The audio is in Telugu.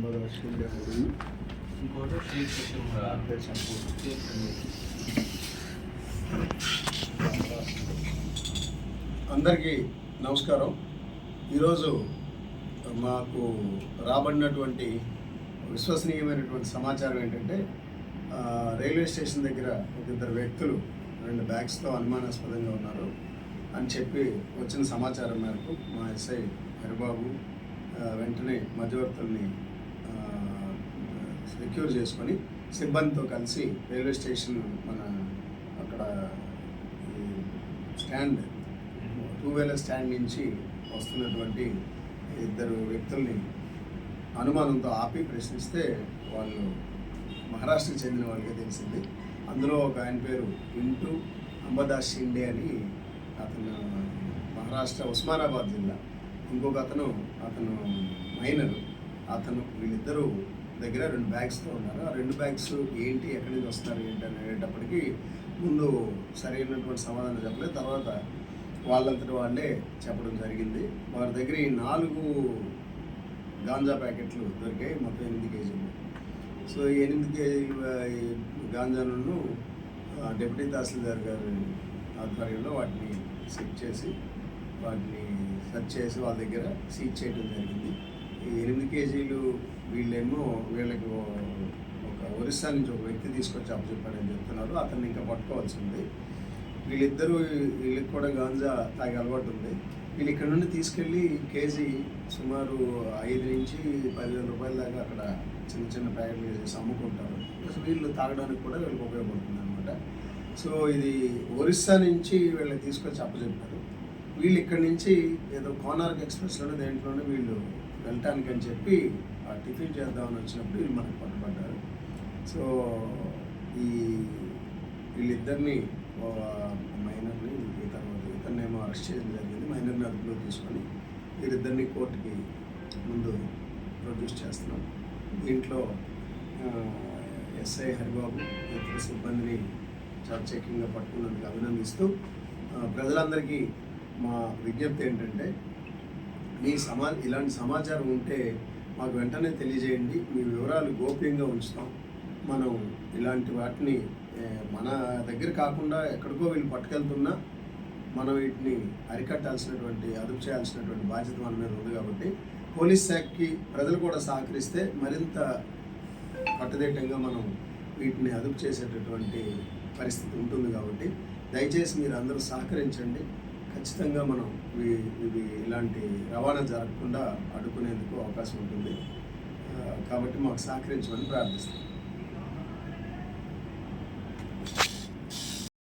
అందరికీ నమస్కారం. ఈరోజు మాకు రాబడినటువంటి విశ్వసనీయమైనటువంటి సమాచారం ఏంటంటే, రైల్వే స్టేషన్ దగ్గర ఒక ఇద్దరు వ్యక్తులు 2 బ్యాగ్స్తో అనుమానాస్పదంగా ఉన్నారు అని చెప్పి వచ్చిన సమాచారం మేరకు మా ఎస్ఐ హరిబాబు వెంటనే మధ్యవర్తుల్ని సెక్యూర్ చేసుకొని సిబ్బందితో కలిసి రైల్వే స్టేషన్ మన అక్కడ స్టాండ్ 2-వీలర్ స్టాండ్ నుంచి వస్తున్నటువంటి ఇద్దరు వ్యక్తుల్ని అనుమానంతో ఆపి ప్రశ్నిస్తే వాళ్ళు మహారాష్ట్రకు చెందిన వాళ్ళకే తెలిసింది. అందులో ఒక ఆయన పేరు ఇంటూ అంబదాస్ షిండే అని, అతను మహారాష్ట్ర ఉస్మానాబాద్ జిల్లా. ఇంకొక అతను మైనరు. వీళ్ళిద్దరూ దగ్గర 2 బ్యాగ్స్తో ఉన్నారు. ఆ 2 బ్యాగ్స్ ఏంటి, ఎక్కడి నుంచి వస్తున్నారు ఏంటి అనేటప్పటికీ ముందు సరైనటువంటి సమాధానం చెప్పలేదు. తర్వాత వాళ్ళంతటి వాళ్ళే చెప్పడం జరిగింది. వారి దగ్గర ఈ 4 గాంజా ప్యాకెట్లు దొరికాయి, మొత్తం 8 కేజీలు. సో ఈ 8 కేజీలు గాంజాను డిప్యూటీ తహసీల్దార్ గారి ఆధ్వర్యంలో వాటిని సెర్చ్ చేసి వాళ్ళ దగ్గర సీజ్ చేయడం జరిగింది. ఈ 8 కేజీలు వీళ్ళకి ఒక ఒరిస్సా నుంచి ఒక వ్యక్తి తీసుకొచ్చి అప్పచెప్పాడని చెప్తున్నారు. అతన్ని ఇంకా పట్టుకోవాల్సి ఉంది. వీళ్ళకి కూడా గాంజా తాగే అలవాటు ఉంది. వీళ్ళు ఇక్కడ నుండి తీసుకెళ్ళి కేజీ సుమారు 5 నుంచి 10,000 రూపాయల దాకా అక్కడ చిన్న చిన్న ప్యాకెట్లు చేసి అమ్ముకుంటారు. వీళ్ళు తాగడానికి కూడా వీళ్ళకి ఉపయోగపడుతుంది అనమాట. సో ఇది ఒరిస్సా నుంచి వీళ్ళకి తీసుకొచ్చి అప్పచెప్పారు. వీళ్ళు ఇక్కడి నుంచి ఏదో కోనార్క్ ఎక్స్ప్రెస్లోనే దేంట్లోనే వీళ్ళు వెళ్ళటానికి అని చెప్పి టిఫిన్ చేద్దామని వచ్చినప్పుడు వీళ్ళు మనకు పట్టుబడ్డారు. సో వీళ్ళిద్దరిని మైనర్ని ఇతన్నేమో అరెస్ట్ చేయడం జరిగింది. మైనర్ని అదుపులో తీసుకొని వీరిద్దరిని కోర్టుకి ముందు ప్రొడ్యూస్ చేస్తున్నాం. దీంట్లో ఎస్ఐ హరిబాబు ఇతర సిబ్బందిని చాకచక్యంగా పట్టుకున్నందుకు అభినందిస్తూ ప్రజలందరికీ మా విజ్ఞప్తి ఏంటంటే, ఇలాంటి సమాచారం ఉంటే మాకు వెంటనే తెలియజేయండి. మీ వివరాలు గోప్యంగా ఉంచుతాం. మనం ఇలాంటి వాటిని మన దగ్గర కాకుండా ఎక్కడికో వీళ్ళు పట్టుకెళ్తున్నా మనం వీటిని అరికట్టాల్సినటువంటి, అదుపు చేయాల్సినటువంటి బాధ్యత మన మీద ఉంది. కాబట్టి పోలీస్ శాఖకి ప్రజలు కూడా సహకరిస్తే మరింత కట్టుదిట్టంగా మనం వీటిని అదుపు చేసేటటువంటి పరిస్థితి ఉంటుంది. కాబట్టి దయచేసి మీరు అందరూ సహకరించండి. ఖచ్చితంగా మనం ఇలాంటి రవాణా జరగకుండా అడ్డుకునేందుకు అవకాశం ఉంటుంది. కాబట్టి మాకు సహకరించమని ప్రార్థిస్తాం.